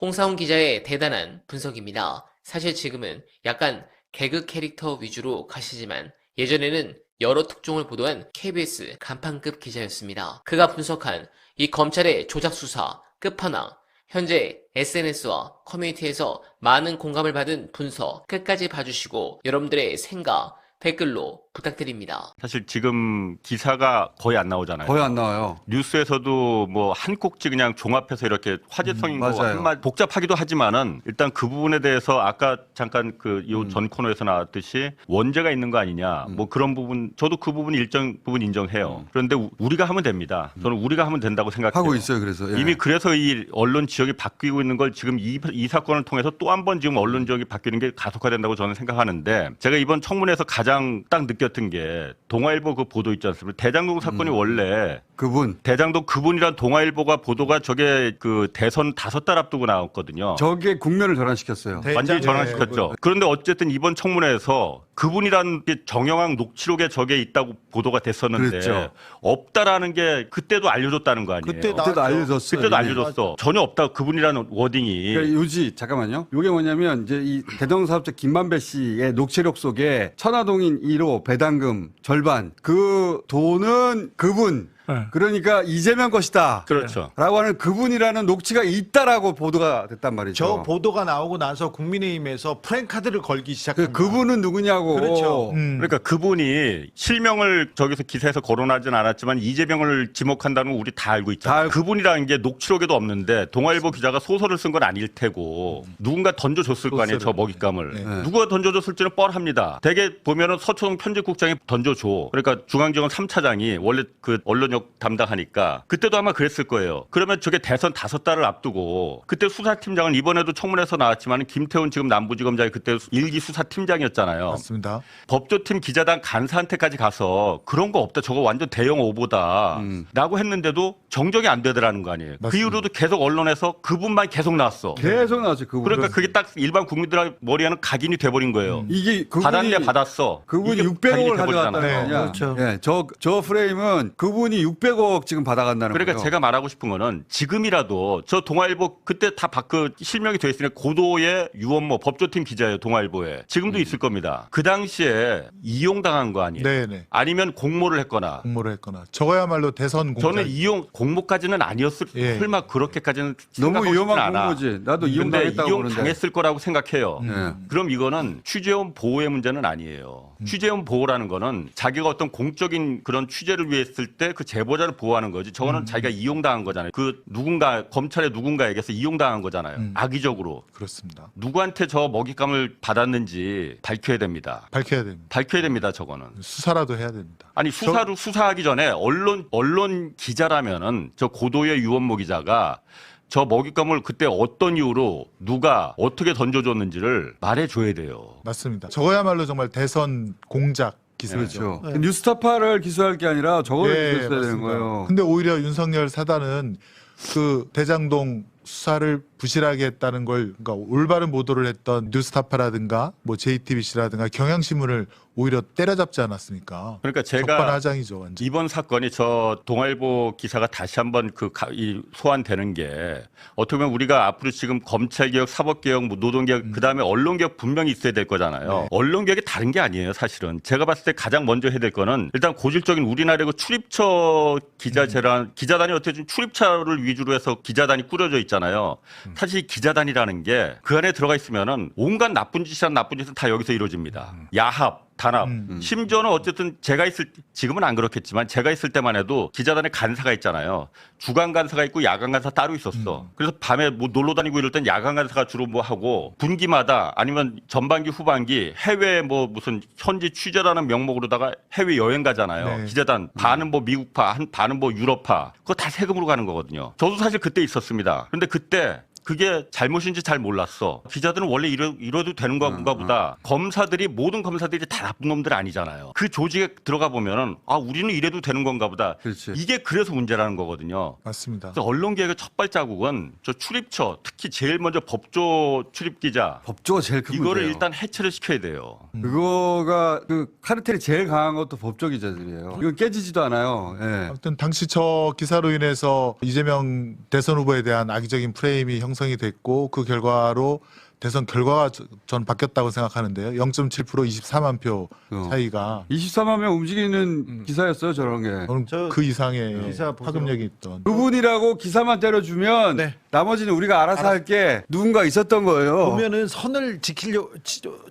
홍사훈 기자의 대단한 분석입니다. 사실 지금은 약간 개그 캐릭터 위주로 가시지만 예전에는 여러 특종을 보도한 KBS 간판급 기자였습니다. 그가 분석한 이 검찰의 조작 수사 끝판왕, 현재 SNS와 커뮤니티에서 많은 공감을 받은 분석 끝까지 봐주시고 여러분들의 생각 댓글로 부탁드립니다. 사실 지금 기사가 거의 안 나오잖아요. 거의 안 나와요. 뉴스에서도 뭐 한 꼭지 그냥 종합해서 이렇게 화제성인 거 맞아요. 한마디 복잡하기도 하지만은 일단 그 부분에 대해서 아까 잠깐 그 전 코너에서 나왔듯이 원죄가 있는 거 아니냐 뭐 그런 부분 저도 그 부분 일정 부분 인정해요. 그런데 우리가 하면 됩니다. 저는 우리가 하면 된다고 생각해요. 하고 있어요. 그래서 예. 이미 그래서 이 언론 지역이 바뀌고 있는 걸 지금 이 사건을 통해서 또 한 번 지금 언론 지역이 바뀌는 게 가속화된다고 저는 생각하는데 제가 이번 청문회에서 가장 딱 느꼈던 게 동아일보 그 보도 있지 않습니까? 대장동 사건이 원래 그분 대장동 그분이란 동아일보가 보도가 저게 그 대선 5달 앞두고 나왔거든요. 저게 국면을 전환시켰어요. 완전히 전환시켰죠. 그런데 어쨌든 이번 청문회에서 그분이란 게 정영학 녹취록에 저게 있다고 보도가 됐었는데 그랬죠. 없다라는 게 그때도 알려줬다는 거 아니에요. 그때도 알려줬어요. 그때도 이미. 알려줬어. 전혀 없다. 그분이라는 워딩이. 그러니까 요지 잠깐만요. 이게 뭐냐면 이제 이 대장동 사업자 김만배 씨의 녹취록 속에 천화동인 1호 배당금 절반 그 돈은 그분 그러니까 이재명 것이다. 그렇죠. 라고 하는 그분이라는 녹취가 있다라고 보도가 됐단 말이죠. 저 보도가 나오고 나서 국민의힘에서 프랭카드를 걸기 시작한 그분은 누구냐고. 그렇죠. 그러니까 그분이 실명을 저기서 기사에서 거론하진 않았지만 이재명을 지목한다는 건 우리 다 알고 있잖아요. 그분이라는 게 녹취록에도 없는데 동아일보 기자가 소설을 쓴 건 아닐 테고 누군가 던져줬을 거 아니에요. 저 먹잇감을. 네. 누가 던져줬을지는 뻔합니다. 대개 보면은 서초동 편집국장이 던져줘. 그러니까 중앙지검 3차장이 원래 그 언론역 담당하니까 그때도 아마 그랬을 거예요. 그러면 저게 대선 5달을 앞두고 그때 수사팀장은 이번에도 청문회에서 나왔지만 김태훈 지금 남부지검장이 그때 일기 수사팀장이었잖아요. 맞습니다. 법조팀 기자단 간사한테까지 가서 그런 거 없다. 저거 완전 대형 오보다. 라고 했는데도 정정이 안 되더라는 거 아니에요. 맞습니다. 그 이후로도 계속 언론에서 그분만 계속 나왔어. 계속 나왔죠. 그분. 그러니까 그게 딱 일반 국민들 머리에는 각인이 돼버린 거예요. 이게 그분이 받았네 받았어. 그분이 이게 600억을 각인이 돼버리잖아요. 가져갔다는 거 아니야. 그렇죠. 예, 저 프레임은 그분이 600억 지금 받아간다는 그러니까 거예요. 제가 말하고 싶은 거는 지금이라도 저 동아일보 그때 다 그 실명이 돼 있으니까 고도의 유원모 법조팀 기자예요. 동아일보에. 지금도 있을 겁니다. 그 당시에 이용당한 거 아니에요. 네네. 아니면 공모를 했거나. 공모를 했거나 저거야말로 대선 공작. 저는 이용 공모까지는 아니었을 예. 설마 그렇게까지는 너무 생각하고 위험한 싶진 않아. 공모지. 나도 근데 이용당했다고 이용 보는데. 당했을 거라고 생각해요. 예. 그럼 이거는 취재원 보호의 문제는 아니에요. 취재원 보호라는 거는 자기가 어떤 공적인 그런 취재를 위해 했을 때 그 제보자를 보호하는 거지. 저거는 자기가 이용당한 거잖아요. 그 누군가 검찰의 누군가에게서 이용당한 거잖아요. 악의적으로. 그렇습니다. 누구한테 저 먹잇감을 받았는지 밝혀야 됩니다. 밝혀야 됩니다. 밝혀야 됩니다. 저거는. 수사라도 해야 됩니다. 아니 수사하기 전에 언론 기자라면은 저 고도의 유원모 기자가 저 먹잇감을 그때 어떤 이유로 누가 어떻게 던져줬는지를 말해줘야 돼요. 맞습니다. 저거야말로 정말 대선 공작 기술이죠. 그렇죠. 뉴스타파를 기소할 게 아니라 저거를 예, 기소했어야 되는 맞습니다. 거예요. 근데 오히려 윤석열 사단은 그 대장동 수사를 부실하게 했다는 걸 그러니까 올바른 보도를 했던 뉴스타파라든가 뭐 JTBC라든가 경향신문을 오히려 때려잡지 않았습니까? 그러니까 제가 적반하장이죠, 완전. 이번 사건이 저 동아일보 기사가 다시 한번 이 소환되는 게 어떻게 보면 우리가 앞으로 지금 검찰개혁, 사법개혁, 뭐 노동개혁 그다음에 언론개혁 분명히 있어야 될 거잖아요. 네. 언론개혁이 다른 게 아니에요, 사실은. 제가 봤을 때 가장 먼저 해야 될 거는 일단 고질적인 우리나라의 그 출입처 기자재란 기자단이 어떻게 좀 출입처를 위주로 해서 기자단이 꾸려져 있잖아요. 사실 기자단이라는 게 그 안에 들어가 있으면은 온갖 나쁜 짓은 다 여기서 이루어집니다. 야합, 단합. 심지어는 어쨌든 제가 지금은 안 그렇겠지만 제가 있을 때만 해도 기자단에 간사가 있잖아요. 주간 간사가 있고 야간 간사 따로 있었어. 그래서 밤에 뭐 놀러 다니고 이럴 땐 야간 간사가 주로 뭐 하고 분기마다 아니면 전반기 후반기 해외 뭐 무슨 현지 취재라는 명목으로다가 해외 여행 가잖아요. 네. 기자단 반은 뭐 미국파, 반은 뭐 유럽파. 그거 다 세금으로 가는 거거든요. 저도 사실 그때 있었습니다. 그런데 그때 그게 잘못인지 잘 몰랐어. 기자들은 원래 이러도 되는 건가 보다. 모든 검사들이 다 나쁜 놈들 아니잖아요. 그 조직에 들어가 보면은 아 우리는 이래도 되는 건가 보다. 그렇지. 이게 그래서 문제라는 거거든요. 맞습니다. 그래서 언론개혁의 첫 발자국은 저 출입처, 특히 제일 먼저 법조 출입 기자 법조가 제일 큰 이거를 문제예요. 일단 해체를 시켜야 돼요. 그거가 그 카르텔이 제일 강한 것도 법조 기자들이에요. 이건 깨지지도 않아요. 예. 아무튼 당시 저 기사로 인해서 이재명 대선 후보에 대한 악의적인 프레임이 형성이 됐고 그 결과로 대선 결과가 전 바뀌었다고 생각하는데요. 0.7% 24만 표 차이가 24만 명 움직이는 기사였어요, 저런 게. 저는 저 그 이상의 기사 보세요. 파급력이 있던. 그분이라고 기사만 때려주면 네. 나머지는 우리가 알아서 할게 누군가 있었던 거예요. 보면은 선을 지키려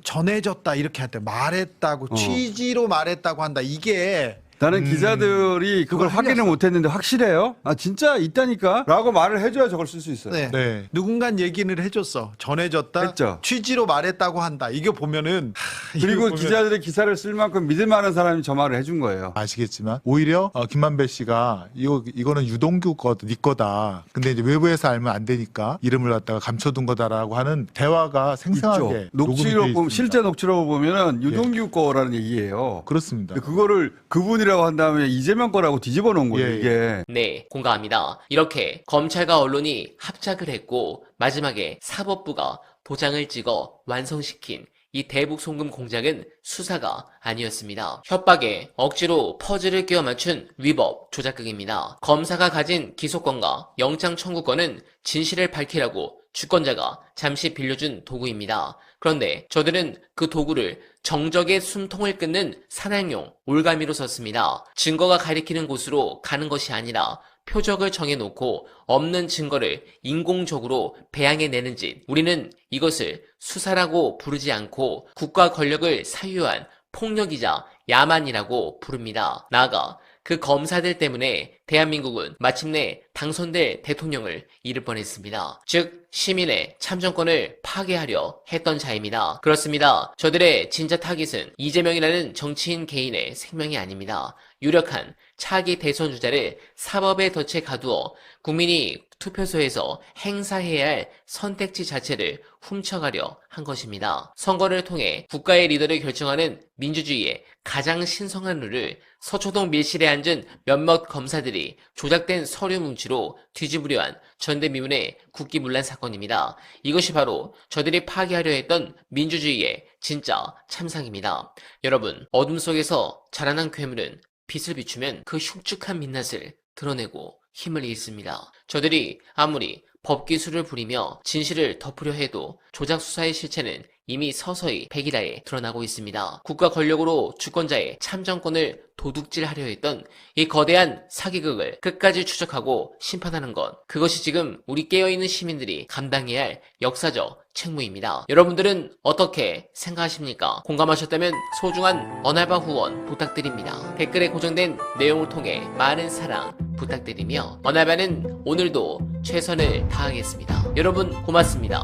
전해졌다 이렇게 할 때 말했다고 취지로 말했다고 한다. 이게 나는 기자들이 그걸 그걸 확인을 흘렸어. 못했는데 확실해요? 아 진짜 있다니까? 라고 말을 해줘야 저걸 쓸 수 있어요. 네. 네. 누군가 얘기를 해줬어. 전해졌다. 했죠. 취지로 말했다고 한다. 이게 보면은 이거 그리고 보면 기자들의 기사를 쓸 만큼 믿을 만한 사람이 저 말을 해준 거예요. 아시겠지만 오히려 김만배 씨가 이거는 유동규 네 거다. 근데 이제 외부에서 알면 안 되니까 이름을 갖다가 감춰둔 거다라고 하는 대화가 생생하게 있죠. 녹취록 보면 보면 실제 녹취록 보면은 유동규 거라는 얘기예요. 그렇습니다. 근데 그거를 그분이라고 한 다음에 이재명 거라고 뒤집어 놓은 거예요. 예. 이게. 네, 공감합니다. 이렇게 검찰과 언론이 합작을 했고 마지막에 사법부가 도장을 찍어 완성시킨 이 대북 송금 공작은 수사가 아니었습니다. 협박에 억지로 퍼즐을 끼워 맞춘 위법 조작극입니다. 검사가 가진 기소권과 영장 청구권은 진실을 밝히라고 주권자가 잠시 빌려준 도구입니다. 그런데 저들은 그 도구를 정적의 숨통을 끊는 사냥용 올가미로 썼습니다. 증거가 가리키는 곳으로 가는 것이 아니라 표적을 정해놓고 없는 증거를 인공적으로 배양해내는 짓. 우리는 이것을 수사라고 부르지 않고 국가 권력을 사유한 폭력이자 야만이라고 부릅니다. 나아가 그 검사들 때문에 대한민국은 마침내 당선될 대통령을 잃을 뻔했습니다. 즉 시민의 참정권을 파괴하려 했던 자입니다. 그렇습니다. 저들의 진짜 타깃은 이재명이라는 정치인 개인의 생명이 아닙니다. 유력한 차기 대선 주자를 사법의 덫에 가두어 국민이 투표소에서 행사해야 할 선택지 자체를 훔쳐가려 한 것입니다. 선거를 통해 국가의 리더를 결정하는 민주주의의 가장 신성한 룰을 서초동 밀실에 앉은 몇몇 검사들이 조작된 서류 뭉치로 뒤집으려 한 전대미문의 국기문란 사건입니다. 이것이 바로 저들이 파괴하려 했던 민주주의의 진짜 참상입니다. 여러분, 어둠 속에서 자라난 괴물은 빛을 비추면 그 흉측한 민낯을 드러내고 힘을 잃습니다. 저들이 아무리 법기술을 부리며 진실을 덮으려 해도 조작 수사의 실체는 이미 서서히 백일하에 드러나고 있습니다. 국가 권력으로 주권자의 참정권을 도둑질하려 했던 이 거대한 사기극을 끝까지 추적하고 심판하는 것, 그것이 지금 우리 깨어있는 시민들이 감당해야 할 역사적 책무입니다. 여러분들은 어떻게 생각하십니까? 공감하셨다면 소중한 언알바 후원 부탁드립니다. 댓글에 고정된 내용을 통해 많은 사랑 부탁드리며 언알바는 오늘도 최선을 다하겠습니다. 여러분 고맙습니다.